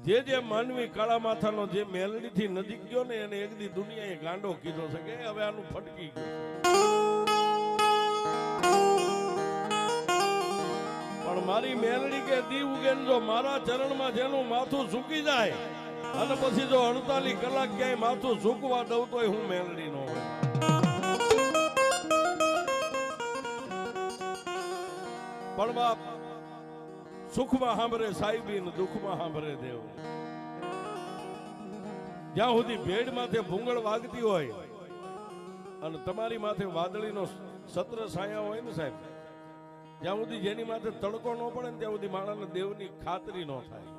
જે માનવી કાળા માથાનો જે મેલડી થી નજીક ગયો ને એને એક દી દુનિયાએ ગાંડો કીધો છે કે હવે આનું ફટકી ગયું. પણ મારી મેલડી કે દી ઉગેન જો મારા ચરણમાં જેનું માથું ઝૂકી જાય અને પછી જો 48 કલાક ક્યાંય માથું ઝૂકવા દઉં તોય હું મેલડી નો હોય. પણ બાપ સુખમાં સાંભળે સાહેબી ને દુઃખમાં સાંભળે દેવ. જ્યાં સુધી ભેડ માથે ભૂંગળ વાગતી હોય અને તમારી માથે વાદળીનો સત્ર છાયા હોય ને સાહેબ, જ્યાં સુધી જેની માથે તડકો ન પડે ને ત્યાં સુધી માણસને દેવની ખાતરી ન થાય.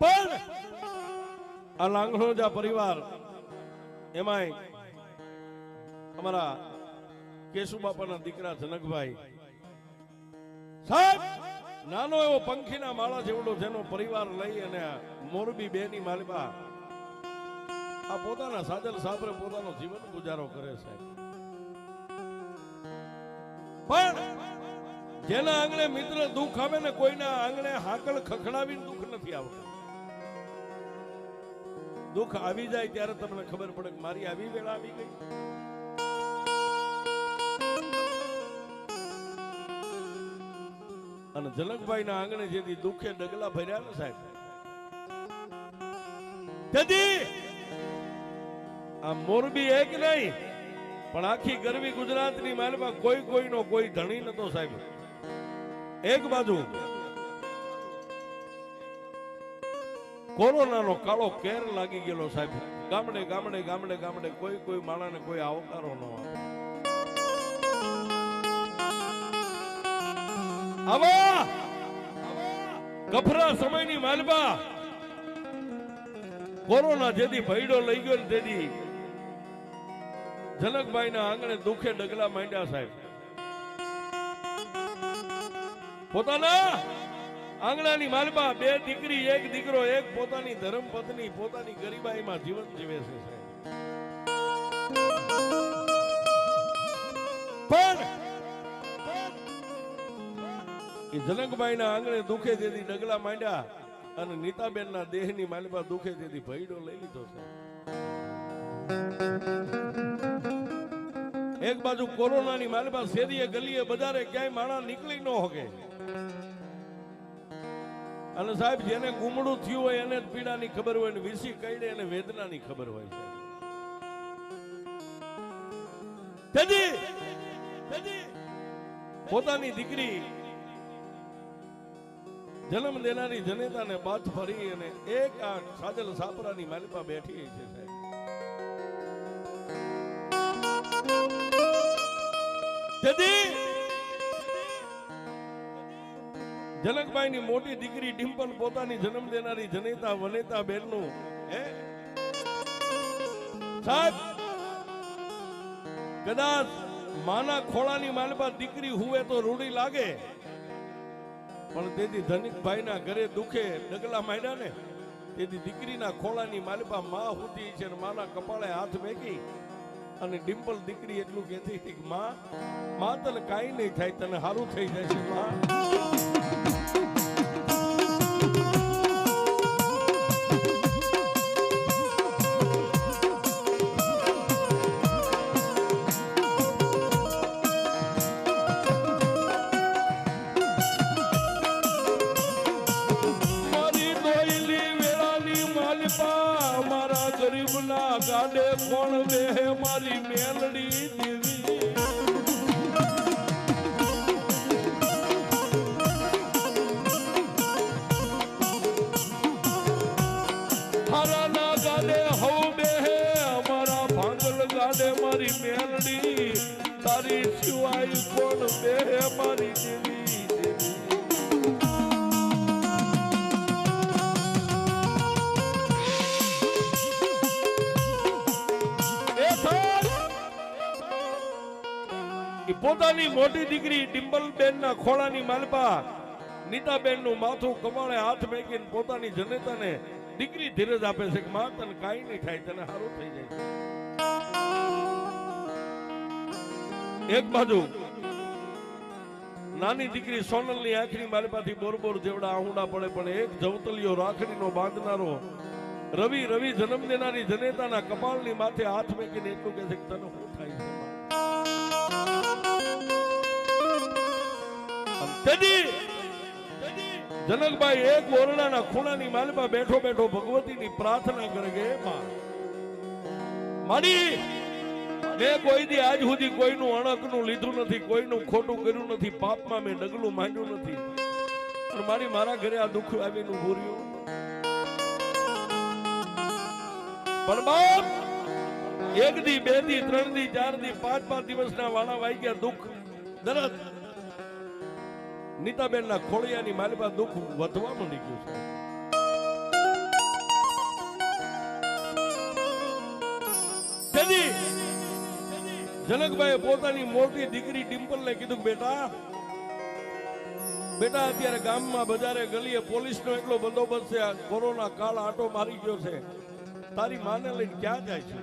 પણ આ લાંગણોજા પરિવાર એમાંય અમારા કેશુબાપાના દીકરા જનકભાઈ સાહેબ નાનો એવો પંખીના માળા જેવડો જેનો પરિવાર લઈ અને મોરબી બે ની માલિકા આ પોતાના સાજલ સાબરે પોતાનો જીવન ગુજારો કરે છે. પણ જેના આંગણે મિત્ર દુઃખ આવે ને કોઈના આંગણે હાકલ ખખડાવીને દુઃખ નથી આવતું. દુઃખ આવી જાય ત્યારે તમને ખબર પડે કે મારી આવી વેળા આવી ગઈ. અને જનકભાઈ ના આંગણે જેથી દુઃખે ડગલા ભર્યા ને સાહેબ, તેથી આ મોરબી એક નહીં પણ આખી ગરવી ગુજરાતની માલમાં કોઈ કોઈનો કોઈ ધણી નતો સાહેબ. એક બાજુ કોરોનાનો કાળો કેર લાગી ગયેલો સાહેબ. ગામડે ગામડે ગામડે ગામડે કોઈ કોઈ માણસને કોઈ આવકારો ન આપે. આવા કફરા સમયની માલબા કોરોના જેથી ભયડો લઈ ગયો ને તેથી જનકભાઈ ના આંગણે દુઃખે ડગલા માંડ્યા સાહેબ. પોતાના આંગણાની માલબા બે દીકરી એક દીકરો એક પોતાની ધર્મ પત્ની પોતાની ગરીબાઈમાં જીવન જીવે છે સાહેબ. પણ એ જનકભાઈ ના આંગણે દુઃખે તેથી ડગલા માંડ્યા અને નીતાબેન ના દેહ ની માલિકા દુઃખે તેથી ભયડો લઈ લીધો છે. એક બાજુ કોરોના ની માલિકા શેરીએ ગલીએ બજારે ક્યાંય માણસ નીકળી ન હોકે. અને સાહેબ જેને ગુમડું થયું હોય એને જ પીડાની ખબર હોય ને વિસી કઈડે એને વેદનાની ખબર હોય છે. પોતાની દીકરી જન્મ દેનારી જનેતાને બાથ ફરી અને એક આ સાજલ સાપરાની માલિકા બેઠી છે સાહેબ. જનકભાઈ ની મોટી દીકરી ડિમ્પલ પોતાની જન્મ દેનારી જનેતા વનેતા બેનનું સાહેબ કદાચ માના ખોળાની માલિકા દીકરી હુએ તો રૂડી લાગે, પણ તેથી ધનિકભાઈ ના ઘરે દુખે ડગલા માંડ્યા ને તેથી દીકરીના ખોળાની માલિકા માં હુતી છે. માના કપાળે હાથ મેકી અને ડિમ્પલ દીકરી એટલું કહેતી હતી કે માં તને કાંઈ નહીં થાય, તને સારું થઈ જશે માં. ગાડે કોણ બેહે મારી મેલડી દેવી. હારાના ગાડે હવ બેહે અમારા ભાંગલ ગાડે મારી મેલડી. તારી સિવાય કોણ બેહે મારી દેવી. પોતાની મોટી દીકરી ડિમ્પલબેન ના ખોળાની માલપા નીતાબેન નું માથું કમાળે હાથ મેકીને પોતાની જનેતાને દીકરી ધીરજ આપે છે કે માં તને કાંઈ નહીં થાય, તને સારું થઈ જાય. એક બાજુ નાની દીકરી સોનલની આંખની માલપાથી બોરબોર જેવડા આહુડા પડે પણ એક જવતલિયો રાખડીનો બાંધનારો રવિ રવિ જન્મ દેનારી જનેતાના કપાળની માથે હાથ મેકીને એટલું કહે છે કે તને શું થાય છે? જનકભાઈ એક ઓરડાના ખૂણાની માલમાં બેઠો બેઠો ભગવતીની પ્રાર્થના કરે કે માડી મેં કોઈ દી આજ સુધી કોઈનું અણકનું લીધું નથી, કોઈનું ખોટું કર્યું નથી, પાપમાં મેં ડગલું માંડ્યું નથી, પણ મારી મારા ઘરે આ દુઃખ આવીને ઉભું રહ્યું. પણ બાપ એક દી, બે દી, ત્રણ દી, ચાર દી, પાંચ દિવસના વાણા વાઈ ગયા દુઃખ દરદ નીતાબેન ના ખોળિયાની માલપા દુઃખ વધવા માંડી ગયું છે. જનકભાઈ પોતાની મોટી દીકરી ડિમ્પલ ને કીધું બેટા અત્યારે ગામમાં બજારે ગલીએ પોલીસનો એટલો બંદોબસ્ત છે, કોરોના કાળ આટો મારી ગયો છે, તારી માને લઈને ક્યાં જાય છે?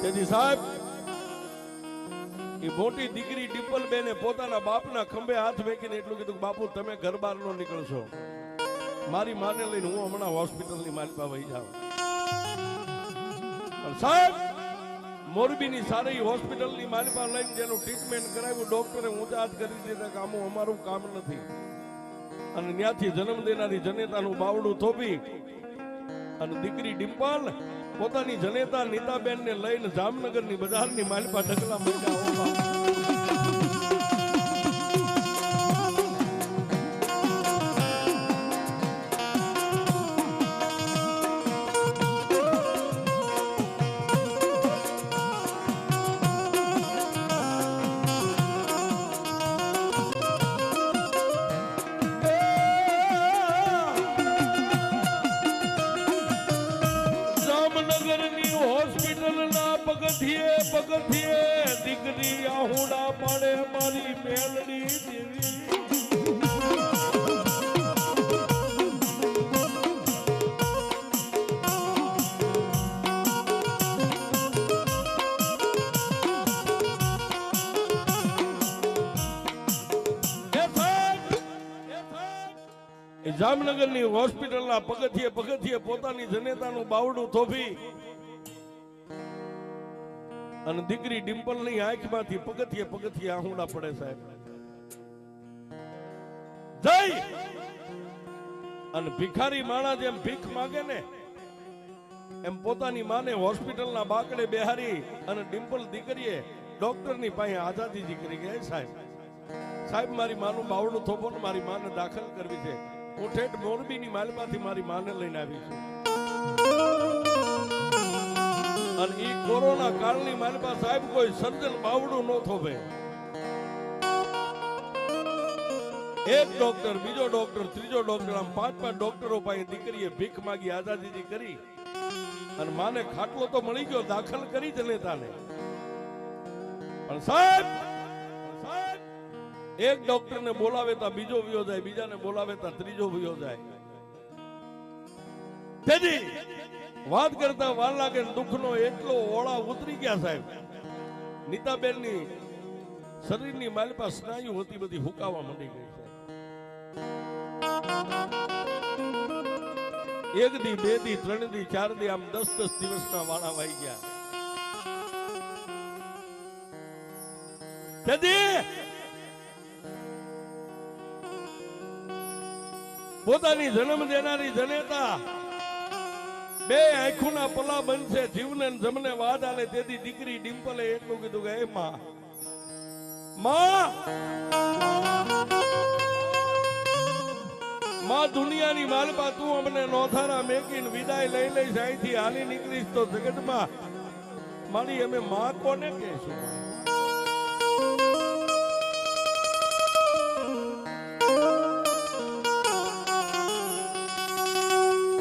તેથી સાહેબ એ મોટી દીકરી ડિમ્પલ બેને પોતાના બાપના ખંભે હાથ મેકીને એટલું કીધું બાપુ તમે ઘર બહાર નો નીકળશો, મારી માને લઈને હું હમણાં હોસ્પિટલની માલપા વહી જાઉં. પણ સાહેબ મોરબીની સારી હોસ્પિટલની માલપા લઈને જેનું ટ્રીટમેન્ટ કરાવ્યું ડોક્ટરે ઊંચા હાથ કરી દીધા કે આમ અમારું કામ નથી, અને ત્યાંથી જન્મ દેનારી જનેતાનું બાવડું થોપી અને દીકરી ડિમ્પલ પોતાની જનેતા નીતાબેન ને લઈને જામનગરની બજારની માલપા ઢગલા માંડ્યા. પગથિયે દીકરી આહુડા પાડે મારી મેલડી દેવી. જામનગરની હોસ્પિટલના પગથિયે પોતાની જનેતાનું બાવડું થોભી અને દીકરી ડિમ્પલ ની આંખમાંથી પગથિયે આહુડા પડે સાહેબ. જય અને ભિખારી માણા જેમ ભીખ માંગે ને એમ પોતાની માને હોસ્પિટલના બાકડે બેહારી અને ડિમ્પલ દીકરીએ ડોક્ટરની પાસે આઝાદી કરી ગયા. સાહેબ મારી માનું બાવડું થોપો ને મારી માને દાખલ કરવી છે, હું ઠેઠ મોરબીની માલમાંથી મારી માને લઈને આવી છું. અને ઈ કોરોના કાળની માલપા સાહેબ કોઈ સર્જન બાવડું ન થોભે. એક ડોક્ટર, બીજો ડોક્ટર, ત્રીજો ડોક્ટર, આમ પાંચ ડોક્ટરો પાસે દીકરીએ ભીખ માગી આઝાદી કરી અને માને ખાટલો તો મળી ગયો, દાખલ કરી જનેતાને. પણ સાહેબ એક ડોક્ટરને બોલાવે તો બીજો વિયો જાય, બીજાને બોલાવે તો ત્રીજો વિયો જાય. તેથી વાત કરતા વાર લાગે દુઃખનો એટલો ઓળા ઉતરી ગયા સાહેબ. નીતાબેનની શરીરની માલપા સ્નાયુ હતી બધી હુકાવા માંડી ગઈ છે. એક દી, બે દી, ત્રણ દી, ચાર દી, આમ 10 દિવસના વાળા વાઈ ગયા. પોતાની જન્મ દેનારી જનેતા બે આંખોના પલા બનશે, જીવને જમને વાદ આલે. તેથી દીકરી ડિમ્પલે એટલું કીધું કે એ માં દુનિયાની માલપા તું અમને નોથારા મેકીને વિદાય લઈ લઈશ, અહીંથી હાલી નીકળીશ તો જગતમાં મારી અમે માં કોને કહેશું?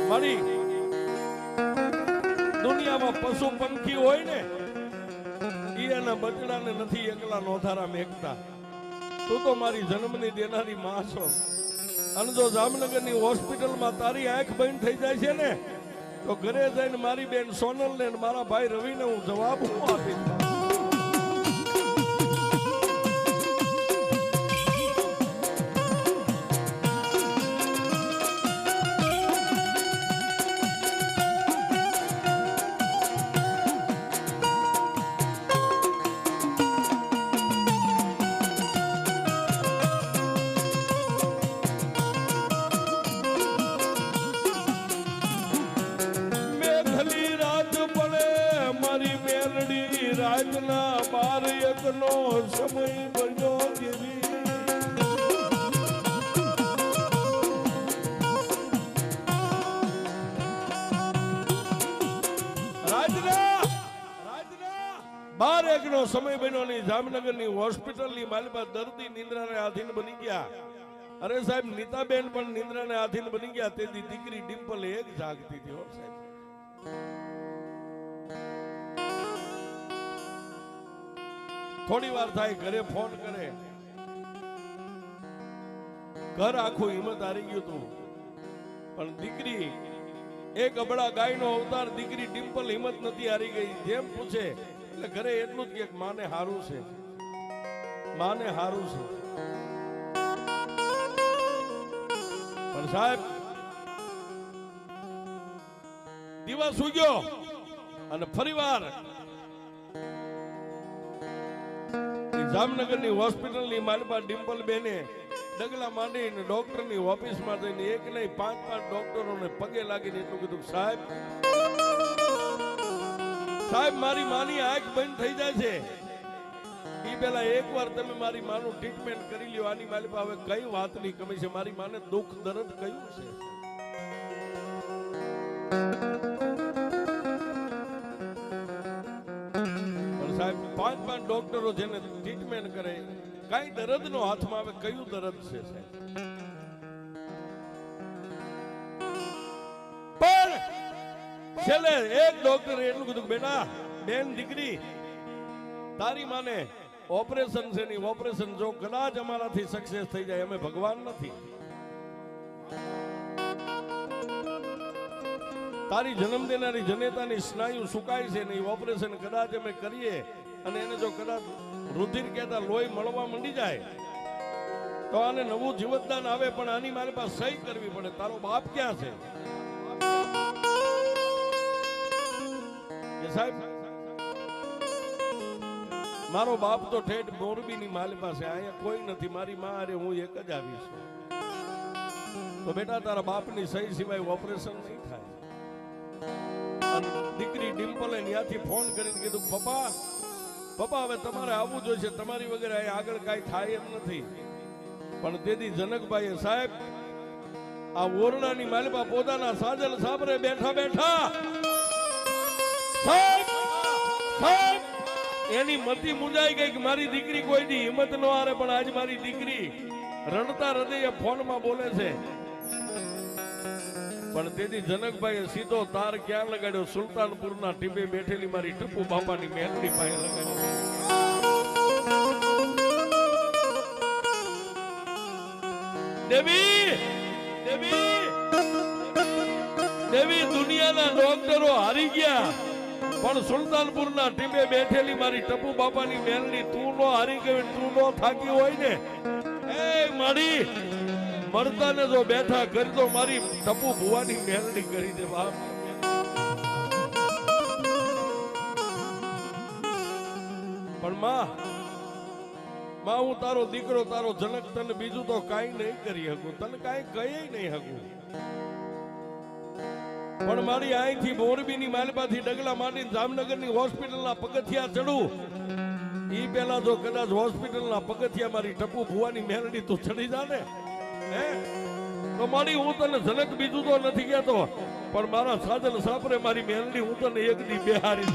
મારી દુનિયામાં પશુ પંખી હોય ને એના બચડાને નથી એકલા નોથારા મેકતા. તું તો મારી જન્મની દેનારી માં છો. અને જો જામનગરની હોસ્પિટલમાં તારી આંખ બંધ થઈ જાય છે ને તો ઘરે જઈને મારી બેન સોનલ ને મારા ભાઈ રવિને હું જવાબ આપીશ. એકનો સમય બન્યો દેવી બાર એકનો સમય બન્યો ની જામનગરની હોસ્પિટલની માલિકા દર્દી નિંદ્રાને આધીન બની ગયા. અરે સાહેબ નીતાબેન પણ નિંદ્રાને આધીન બની ગયા. તેથી દીકરી ડિમ્પલ એક જાગતી હતી. હો સાહેબ, થોડી વાર થાય ઘરે ફોન કરે, ઘર આખું હિંમત હારી ગયું હતું. પણ દીકરી એક અબળા ગાયનો અવતાર દીકરી ડિમ્પલ હિંમત નથી હારી ગઈ. જેમ પૂછે એટલે ઘરે એટલું જ કે માને હારું છે, માને હારું છે. પણ સાહેબ દિવસ ઉગ્યો અને ફરીવાર જામનગરની હોસ્પિટલની માલપા ડિમ્પલ બેને ડગલા માંડીને ડોક્ટરની ઓફિસમાં જઈને એક નહીં 5 ડોક્ટરોને પગે લાગીને એટલું કીધું, સાહેબ સાહેબ મારી માની આંખ બંધ થઈ જાય છે. એ પેલા એકવાર તમે મારી માનું ટ્રીટમેન્ટ કરી લ્યો. આની મારી પાસે હવે કઈ વાતની કમી છે? મારી માને દુઃખ દર્દ કયું છે? પણ સાહેબ 5 ડોક્ટરો જેને ટ્રીટમેન્ટ કરે કઈ દર્દ નો હાથમાં આવે, કયું દર્દ છે સાહેબ? પણ છેલ્લે એક ડોક્ટર એટલું કીધું, બેટા બેન દીકરી તારી માને ઓપરેશન છે ની ઓપરેશન જો કદાચ અમારાથી સક્સેસ થઈ જાય, અમે ભગવાન નથી, તારી જન્મ દેનારી જનેતાની સ્નાયુ સુકાય છે ને ઓપરેશન કદાચ અમે કરીએ અને એને જો કદાચ રુધિર કહેતા લોહી મળવા માંડી જાય તો આને નવું જીવતદાન આવે. પણ આની મારી પાસે સહી કરવી પડે. તારો બાપ ક્યાં છે? સાહેબ મારો બાપ તો ઠેઠ મોરબીની માલી પાસે, અહીંયા કોઈ નથી. મારી માં અરે હું એક જ આવીશ. તો બેટા તારા બાપની સહી સિવાય ઓપરેશન નહીં થાય. અને દીકરી ડિમ્પલે ત્યાંથી ફોન કરીને કીધું, પપ્પા પપ્પા હવે તમારે આવવું જોઈએ, તમારી વગેરે આગળ કાંઈ થાય એમ નથી. પણ તેથી જનકભાઈએ સાહેબ આ ઓરડાની માલિપા પોતાના સાજલ સાબરે બેઠા બેઠા એની મતી મુંજાઈ ગઈ કે મારી દીકરી કોઈ દી હિંમત ન હારે. પણ આજ મારી દીકરી રડતા હૃદયે ફોનમાં બોલે છે. પણ તેથી જનકભાઈએ સીધો તાર ક્યાં લગાડ્યો? સુલતાનપુરના ટીપે બેઠેલી મારી ટપુ બાપાની મેલડી પાસે લગાડ્યો. દેવી દેવી દેવી દુનિયાના ડોક્ટરો હારી ગયા પણ સુલતાનપુરના ટીપે બેઠેલી મારી ટપુ બાપાની મેલડી તું નો હારી ગઈ, તું નો થાકી હોય ને એ મારી મરદાને જો બેઠા કરી તો મારી ટપુ ભુવાની મેલડી કરી દે બાપ. પણ માં હું તારો દીકરો તારો જનક તને બીજું તો કાંઈ નહીં કરી શકું, તને કાંઈ કહી નહીં શકું. પણ મારી અહીંથી મોરબીની માલપાથી ડગલા માંડીને જામનગરની હોસ્પિટલના પગથિયા ચડું ઈ પેલા જો કદાચ હોસ્પિટલના પગથિયા મારી ટપુ ભુવાની મેલડી તું ચડી જા ને તો મારી હું તને જનક બીજું તો નથી કહેતો, પણ મારા સાજલ સાપરે મારી મેલડી હું તને એક દી બેહારી.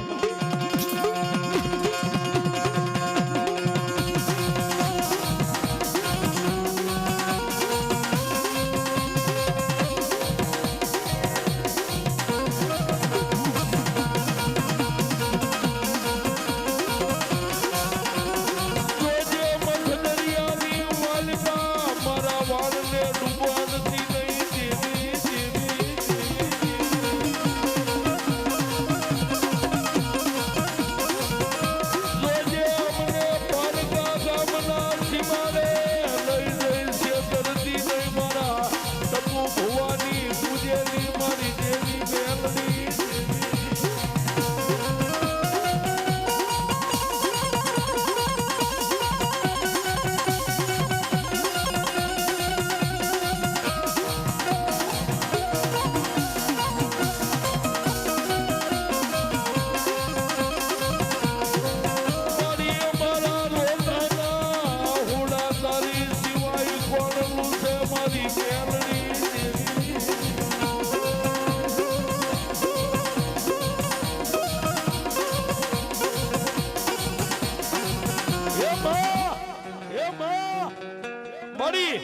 મારી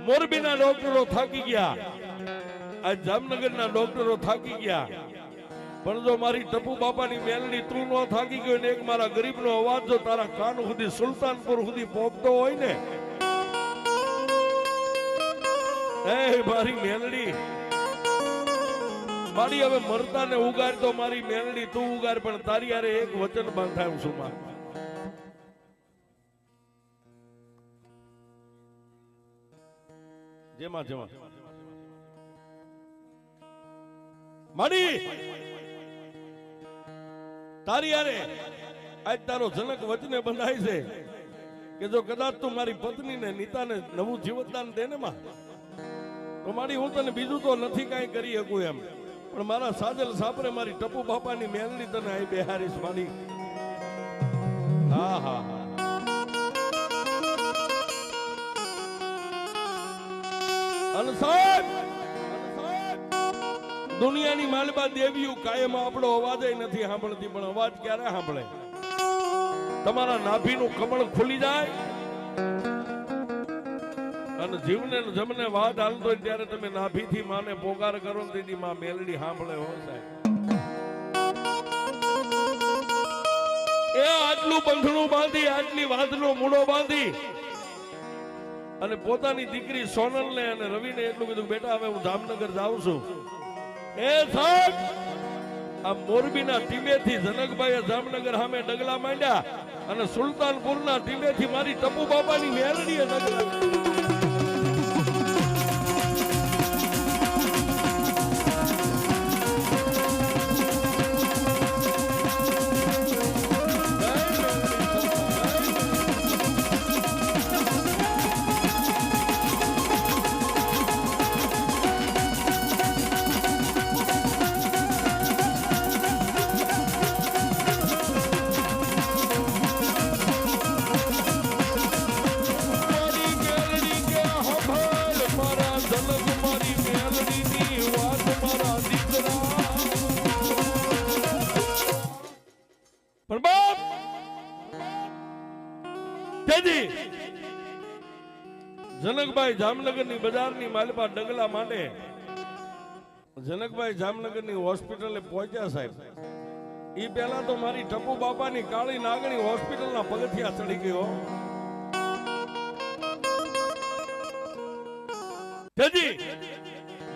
મોરબીના ડોક્ટરો થાકી ગયા, આ જામનગરના ડોક્ટરો થાકી ગયા, પણ જો મારી ટપુ બાપાની મેલડી તું નો થાકી ગયો ને એક મારા ગરીબનો અવાજ જો તારા કાન સુધી સુલતાનપુર સુધી પહોંચતો હોય ને, એ મારી મેલડી મારી હવે મરતા ને ઉગાડ તો મારી મેલડી તું ઉગાડ, પણ તારી હારે એક વચન બાંધાયું છું માં. જેમાં જેમાં મારી તારી હારે આજ તારો જનક વચને બંધાય છે કે જો કદાચ તું મારી પત્ની ને નીતાને નવું જીવતદાન દે ને માં, તો મારી હું તને બીજું તો નથી કાંઈ કરી શકું એમ, પણ મારા સાજલ સાપરે મારી ટપુ બાપાની મેલડી તને અહીં બેહારીશ મારી. હા હા હા અને સાહેબ દુનિયાની માલબા દેવીઓ કાયમ આપણો અવાજ નથી સાંભળતી, પણ અવાજ ક્યારે સાંભળે? તમારા નાભીનું કમળ ખુલી જાય અને જીવને જમને વાત હાલતો હોય ત્યારે તમે નાભીથી માને પોકાર કરો ને તેથી માં મેલડી સાંભળે હો સાહેબ. એ આટલું બંધણું બાંધી, આટલી વાતનો મૂળો બાંધી અને પોતાની દીકરી સોનલ ને અને રવિને એટલું કીધું બેટા હવે હું જામનગર જાઉં છું. એ સાહેબ આ મોરબીના ટીમેથી જનકભાઈએ જામનગર સામે ડગલા માંડ્યા અને સુલતાનપુરના ટીમેથી મારી ટપુ બાપાની મેલડીએ ડગલા. જનકભાઈ જામનગરની બજારની માલપા ડગલા માટે જનકભાઈ જામનગરની હોસ્પિટલે પહોંચ્યા સાહેબ. ઈ પહેલા તો મારી ટપુ બાપાની કાળી નાગણી હોસ્પિટલના પગથિયા ચડી ગયો.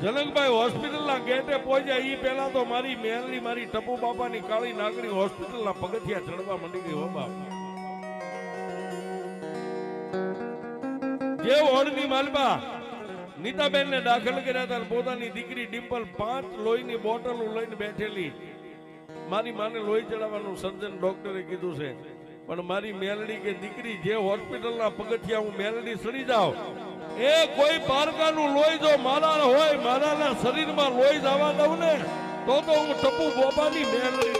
જનકભાઈ હોસ્પિટલના ગેટે પહોંચ્યા ઈ પહેલા તો મારી મેલની મારી ટપુ બાપાની કાળી નાગણી હોસ્પિટલના પગથિયા ચડવા માંડી ગઈ. હો બાપ જે ઓળની માલબા નીતાબેન ને દાખલ કર્યા હતા, પોતાની દીકરી ડિમ્પલ 5 લોહીની બોટલો લઈને બેઠેલી. મારી માને લોહી ચડાવવાનું સર્જન ડોક્ટરે કીધું છે, પણ મારી મેલડી કે દીકરી જે હોસ્પિટલના પગથિયા હું મેલડી સડી જાઉં, એ કોઈ પારકાનું લોહી જો મારા હોય, મારાના શરીરમાં લોહી જવા દઉં ને તો હું ટપુ બાપાની મેલડી.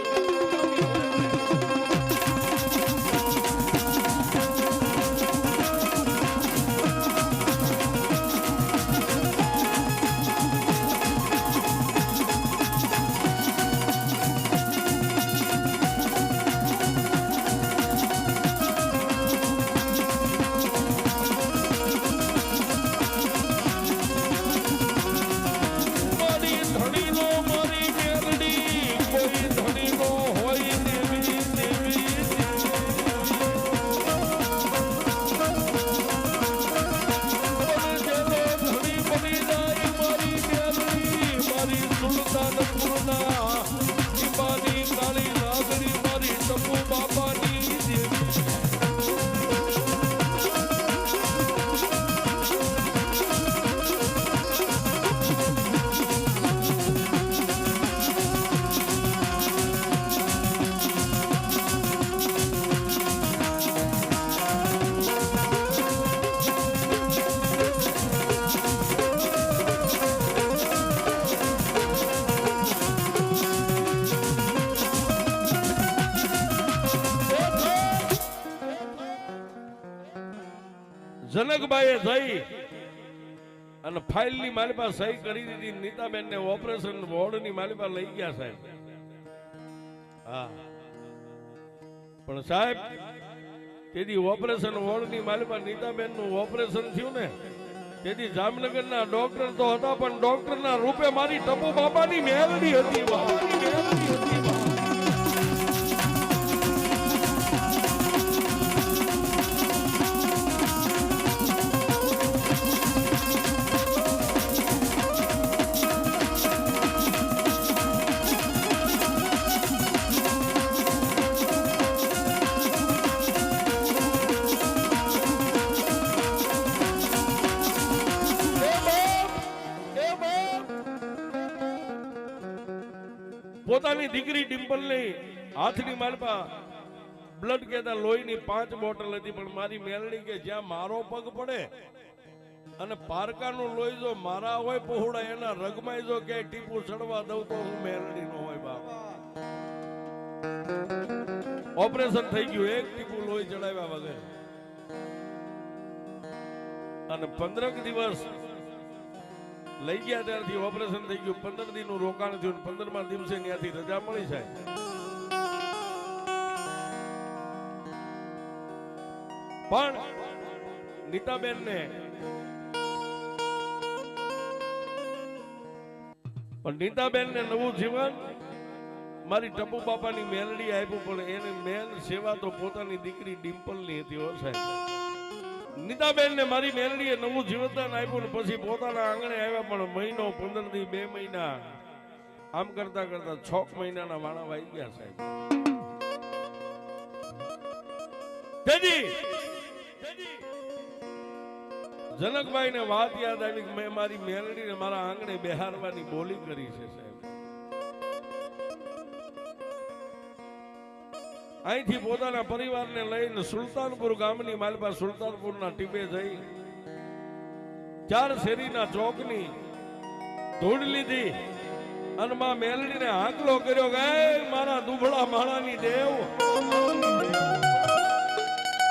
જનકભાઈએ જઈ અને ફાઇલની મારી પાસે સહી કરી દીધી. નીતાબેન ને ઓપરેશન વોર્ડની મારી પાસે લઈ ગયા સાહેબ. હા પણ સાહેબ તેથી ઓપરેશન હોલની માલપા નીતાબેન નું ઓપરેશન થયું ને તેથી જામનગરના ડોક્ટર તો હતા પણ ડોક્ટરના રૂપે મારી ટપુ બાપાની મેલડી હતી. પોતાની દીકરી ડિમ્પલ ની હાથની માલપા બ્લડ કેતા લોહીની 5 બોટલ હતી પણ મારી મેલડી કે જ્યાં મારો પગ પડે અને પારકાનું લોહી જો મારા હોય પહોળા એના રગમાં જો કે ટીપું ચડવા દઉં તો હું મેલડી નો હોય બાપ. ઓપરેશન થઈ ગયું, એક ટીપું લોહી ચડાવ્યા વગર અને 15 દિવસ લઈ ગયા ત્યારથી ઓપરેશન થઈ ગયું. 15 દિનનું રોકાણ થયું, 15મા દિવસે ત્યાંથી રજા મળી જાય. પણ નીતાબેન ને નવું જીવન મારી ટપુ બાપાની મેલડી આપ્યું પણ એને મેલ સેવા તો પોતાની દીકરી ડિમ્પલ ની હતી. હો સાહેબ, નીતાબેન ને મારી મેલડીએ નવું જીવનદાન આપ્યું ને પછી પોતાના આંગણે આવ્યા પણ મહિનો 15 દી 2 મહિના આમ કરતા કરતા 6 મહિનાના વાણા વાઈ ગયા સાહેબ. જનકભાઈ ને વાત યાદ આવી કે મેં મારી મેલડી ને મારા આંગણે બેહારવાની બોલી કરી છે સાહેબ. અહીંથી પોતાના પરિવારને લઈને સુલતાનપુર ગામની માલપા સુલતાનપુરના ટીપે જઈ 4 શેરીના ચોકની ધૂળ લીધી અને માં મેલડીને હાકલો કર્યો કે મારા દુબળા માણાની દેવ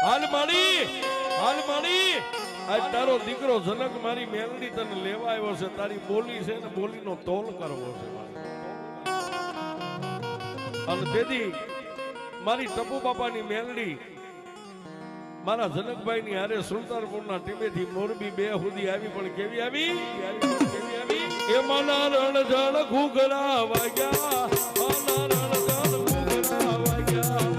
હાલ માડી આજ તારો દીકરો જનક મારી મેલડી તને લેવા આવ્યો છે. તારી બોલી છે ને બોલીનો તોલ કરવો છે. અને તેથી મારી ટપુ બાપાની મેલડી મારા જનકભાઈ ની હારે સુલતાનપુરના ટીમેથી મોરબી 2 સુધી આવી પણ કેવી આવી એ માના રણ જળ ઘૂઘરા વાગ્યા, માના રણ જળ ઘૂઘરા વાગ્યા.